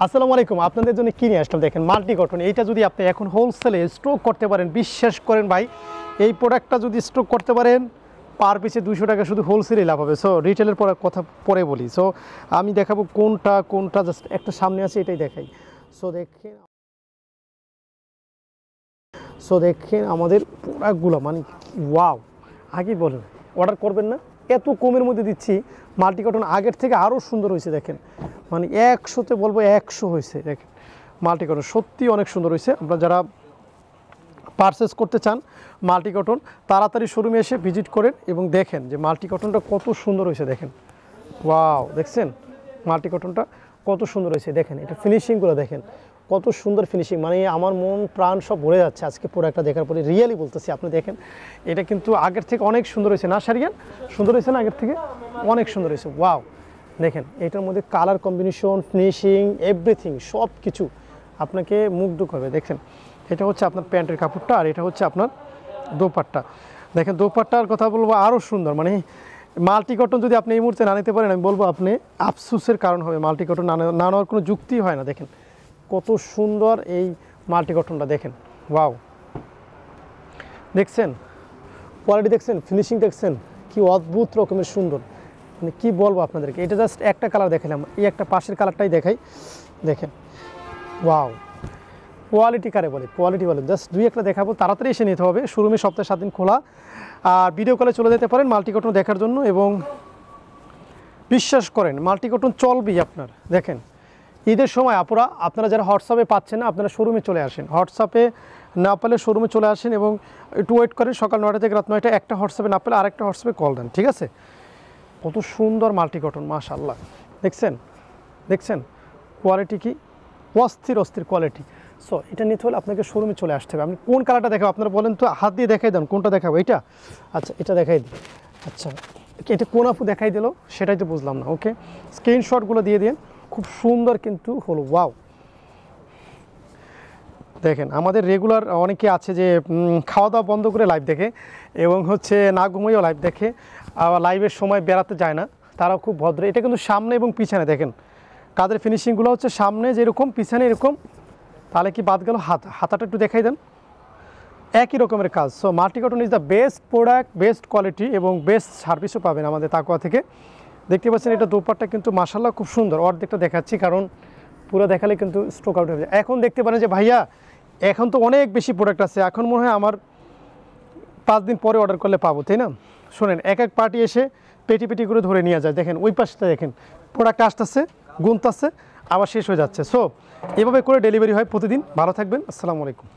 আসসালামু আলাইকুম। আপনাদের জন্য কিনে আসলাম, দেখেন মাল্টি কটন। এইটা যদি আপনি এখন হোলসেলে স্টক করতে পারেন, বিশ্বাস করেন ভাই, এই প্রোডাক্টটা যদি স্টক করতে পারেন পার পিছে 200 টাকা শুধু হোলসেলে লাভ হবে। সো রিটেলের কথা পরে বলি। সো আমি দেখাবো কোনটা জাস্ট একটা সামনে আছে, এটাই দেখাই। সো দেখেন আমাদের প্রোডাক্টগুলো, মানে ওয়াও। আগে বলেন অর্ডার করবেন না, এত কমের মধ্যে দিচ্ছি। মাল্টি কটন আগের থেকে আরও সুন্দর হয়েছে, দেখেন মানে 100তে বলবো 100 হয়েছে। দেখেন মাল্টি কটন সত্যি অনেক সুন্দর হয়েছে। আপনারা যারা পারচেস করতে চান মাল্টি কটন, তাড়াতাড়ি শোরুমে এসে ভিজিট করেন এবং দেখেন যে মাল্টি কটনটা কত সুন্দর হয়েছে। দেখেন ওয়াও, দেখছেন মাল্টি কটনটা কত সুন্দর হয়েছে। দেখেন এটা ফিনিশিংগুলো দেখেন কত সুন্দর ফিনিশিং, মানে আমার মন প্রাণ সব ভরে যাচ্ছে আজকে প্রোডাক্টটা দেখার পরে। রিয়েলি বলতেছি, আপনি দেখেন এটা কিন্তু আগের থেকে অনেক সুন্দর হয়েছে না শারিয়ান? সুন্দর হয়েছে না? আগের থেকে অনেক সুন্দর হয়েছে। ওয়াও, দেখেন এটার মধ্যে কালার কম্বিনেশন, ফিনিশিং, এভরিথিং সব কিছু আপনাকে মুগ্ধ করবে। দেখেন এটা হচ্ছে আপনার প্যান্টের কাপড়টা, আর এটা হচ্ছে আপনার দোপাট্টা। দেখেন দোপাট্টার কথা বলবো আরও সুন্দর। মানে মাল্টি কটন যদি আপনি এই মুহূর্তে না নিতে পারেন, আমি বলবো আপনি আফসোসের কারণ হবে। মাল্টি কটন না নেওয়ার কোনো যুক্তি হয় না। দেখেন কত সুন্দর এই মাল্টি কটনটা, দেখেন ওয়াও, দেখছেন কোয়ালিটি, দেখছেন ফিনিশিং, দেখছেন কি অদ্ভুত রকমের সুন্দর। মানে কী বলবো আপনাদেরকে, এটা জাস্ট একটা কালার দেখালাম, এই একটা পাশের কালারটাই দেখাই। দেখেন ওয়াও, কোয়ালিটি কারে বলে, কোয়ালিটি বলে। জাস্ট দুই একটা দেখাবো, তাড়াতাড়ি এসে নিতে হবে। শোরুমে সপ্তাহে 7 দিন খোলা, আর ভিডিও কলে চলে যেতে পারেন মাল্টি কটন দেখার জন্য। এবং বিশ্বাস করেন মাল্টি কটন চলবেই আপনার। দেখেন ঈদের সময় আপনারা যারা হোয়াটসঅ্যাপে পাচ্ছেন না, আপনারা শোরুমে চলে আসেন। হোয়াটসঅ্যাপে না পেলে শোরুমে চলে আসেন এবং একটু ওয়েট করেন, সকাল 9টা থেকে রাত 9টা। একটা হোয়াটসঅ্যাপে না পেলে আরেকটা হোয়াটসঅ্যাপে কল দেন, ঠিক আছে? কত সুন্দর মাল্টি কটন, মাশাআল্লাহ। দেখছেন কোয়ালিটি কি অস্থির কোয়ালিটি। সো এটা নিতে হলে আপনাকে শোরুমে চলে আসতে হবে। আপনি কোন কালারটা দেখাবো আপনারা বলেন তো, হাত দিয়ে দেখাই দেন কোনটা দেখাবো। এটা আচ্ছা, এটা দেখাই দিই। আচ্ছা এটা কোন আপু দেখাই দিল সেটাই তো বুঝলাম না। ওকে, স্ক্রিনশটগুলো দিয়ে দিন। খুব সুন্দর কিন্তু হলো, ওয়াও। দেখেন আমাদের রেগুলার অনেকে আছে যে খাওয়া দাওয়া বন্ধ করে লাইভ দেখে এবং হচ্ছে না ঘুমিয়েও লাইভ দেখে, আবার লাইভের সময় বেড়াতে যায় না, তারাও খুব ভদ্র। এটা কিন্তু সামনে এবং পিছনে দেখেন কাদের ফিনিশিংগুলো হচ্ছে, সামনে যেরকম পিছনে এরকম। তাহলে কি বাদ গেল হাতাটা একটু দেখাই দেন, একই রকমের কাজ। So multi cotton is the best product, best quality এবং বেস্ট সার্ভিসও পাবেন আমাদের তাকওয়া থেকে। দেখতে পাচ্ছেন এটা দোপাট্টা কিন্তু মাশাআল্লাহ খুব সুন্দর। অর্ধেকটা দেখাচ্ছি কারণ পুরো দেখালে কিন্তু স্টক আউট হয়ে যায়। এখন দেখতে পারেন যে ভাইয়া এখন তো অনেক বেশি প্রোডাক্ট আছে, এখন মনে হয় আমার 5 দিন পরে অর্ডার করলে পাবো, তাই না? শোনেন এক পার্টি এসে পেটি করে ধরে নিয়ে যায়। দেখেন ওই পাশটা দেখেন প্রোডাক্ট আসতেছে, গুনতেছে, আবার শেষ হয়ে যাচ্ছে। সো এভাবে করে ডেলিভারি হয় প্রতিদিন। ভালো থাকবেন, আসসালামু আলাইকুম।